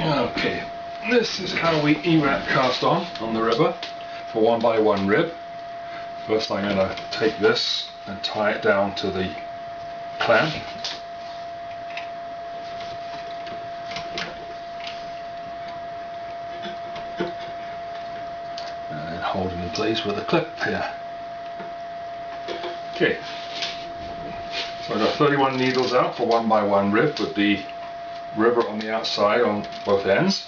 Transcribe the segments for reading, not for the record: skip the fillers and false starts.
Okay, this is how we E-wrap cast on the ribber for 1x1 rib. First I'm going to take this and tie it down to the clamp. And then hold it in place with a clip here. Okay, so I've got 31 needles out for 1x1 rib with the ribber on the outside on both ends.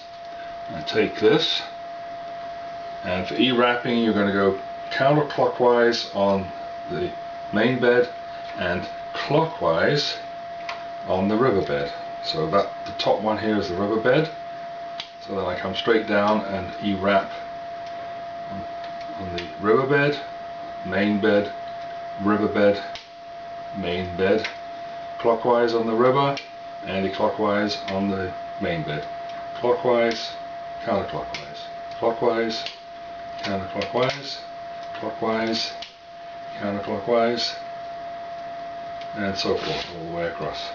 And take this, and for E-wrapping you're going to go counterclockwise on the main bed and clockwise on the ribber bed. So that the top one here is the ribber bed. So then I come straight down and E-wrap on the ribber bed, main bed, ribber bed, main bed, clockwise on the ribber, anti-clockwise on the main bed, clockwise, counterclockwise, clockwise, counterclockwise, clockwise, counterclockwise, and so forth all the way across.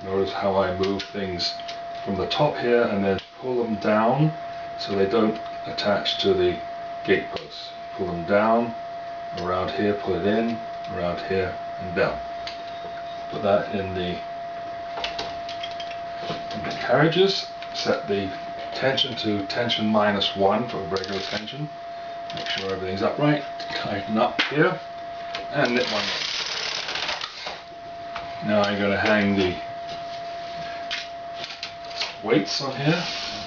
Notice how I move things from the top here and then pull them down so they don't attach to the gate posts. Pull them down, around here, pull it in, around here and down. Put that in the carriages. Set the tension to tension -1 for regular tension. Make sure everything's upright. Tighten up here and knit one up. Now I'm going to hang the weights on here.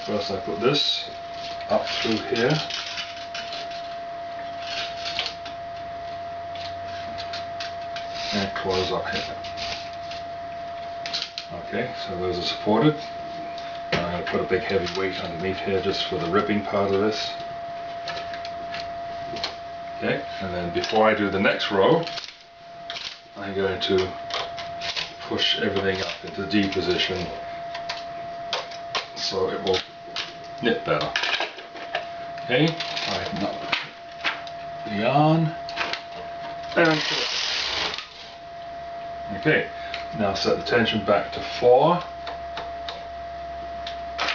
First I put this up through here. And close up here. Okay, so those are supported. Now I'm going to put a big heavy weight underneath here just for the ribbing part of this. Okay, and then before I do the next row, I'm going to push everything up into D position so it will knit better. Okay, tighten up the yarn and pull it. Okay, now set the tension back to 4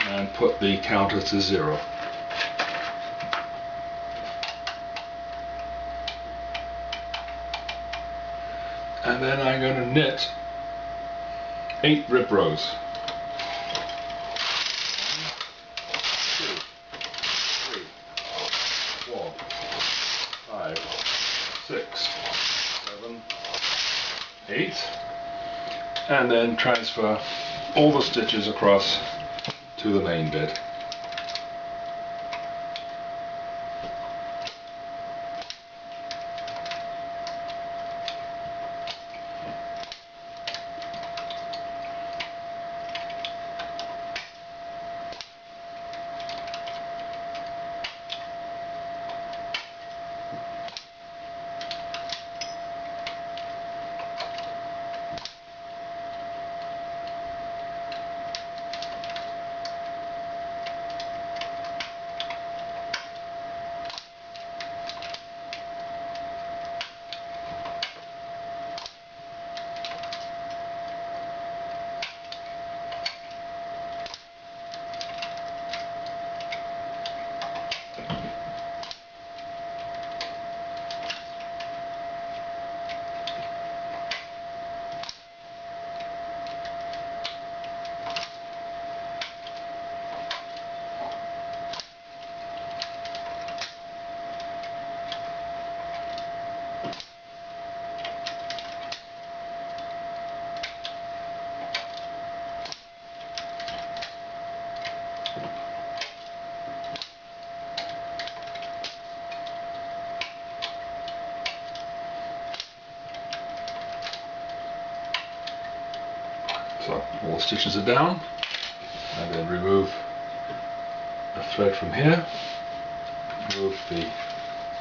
and put the counter to 0. And then I'm going to knit 8 rib rows. 1, 2, 3, 4, 5, 6, 7, 8, and then transfer all the stitches across to the main bed. So all the stitches are down, and then remove a thread from here, move the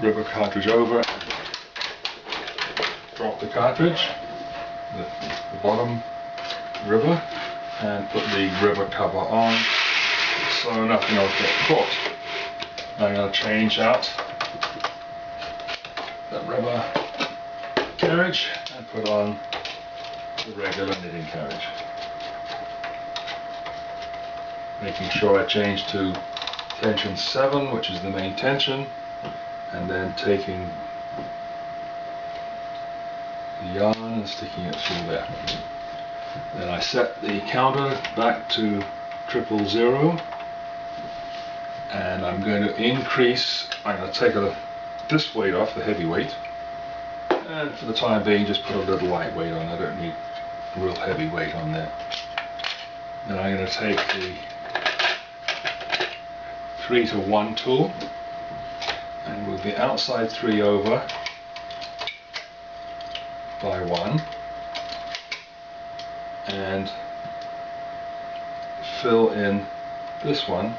rubber cartridge over, drop the cartridge, the bottom rubber, and put the rubber cover on so nothing else gets caught. Now I'm going to change out the rubber carriage and put on the regular knitting carriage. Making sure I change to tension 7, which is the main tension, and then taking the yarn and sticking it through there. Then I set the counter back to 000, and I'm going to increase, I'm going to take this weight off, the heavy weight, and for the time being just put a little lightweight on. I don't need real heavy weight on there. Then I'm going to take the 3 to 1 tool and move the outside 3 over by 1 and fill in this one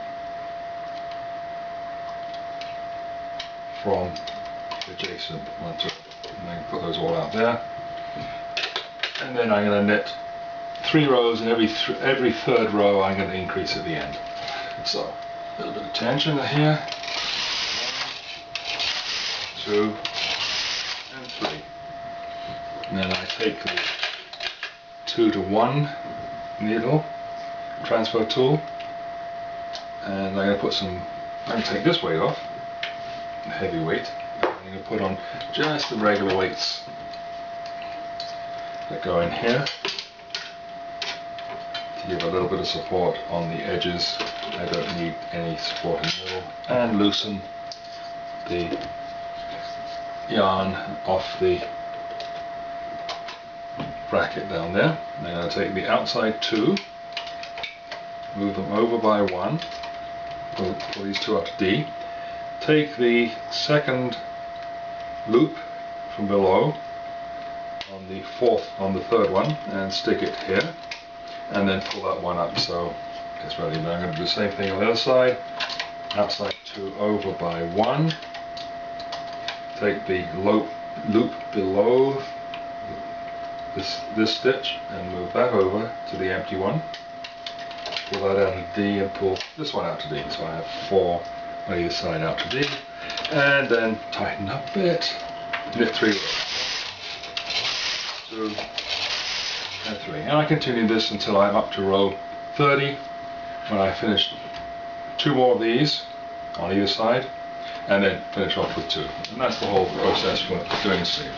from adjacent one to, and I can put those all out there. And then I'm going to knit 3 rows, and every third row I'm going to increase at the end. So a little bit of tension here, 1, 2, and 3. And then I take the 2 to 1 needle transfer tool, and I'm going to put some, I'm going to take this weight off, the heavy weight. I'm going to put on just the regular weights that go in here to give a little bit of support on the edges. I don't need any support in the middle, and loosen the yarn off the bracket down there. And then I'll take the outside 2, move them over by 1, pull these 2 up to D, take the second loop from below on the third one and stick it here, and then pull that one up so it's ready. Now I'm going to do the same thing on the other side. Outside 2 over by 1, take the loop below this stitch and move that over to the empty one, pull that out to D and pull this one out to D, so I have 4 on either side out to D, and then tighten up a bit, knit 3 rows, 2 and 3, and I continue this until I'm up to row 30, when I finish 2 more of these on either side, and then finish off with 2, and that's the whole process for doing a sleeve.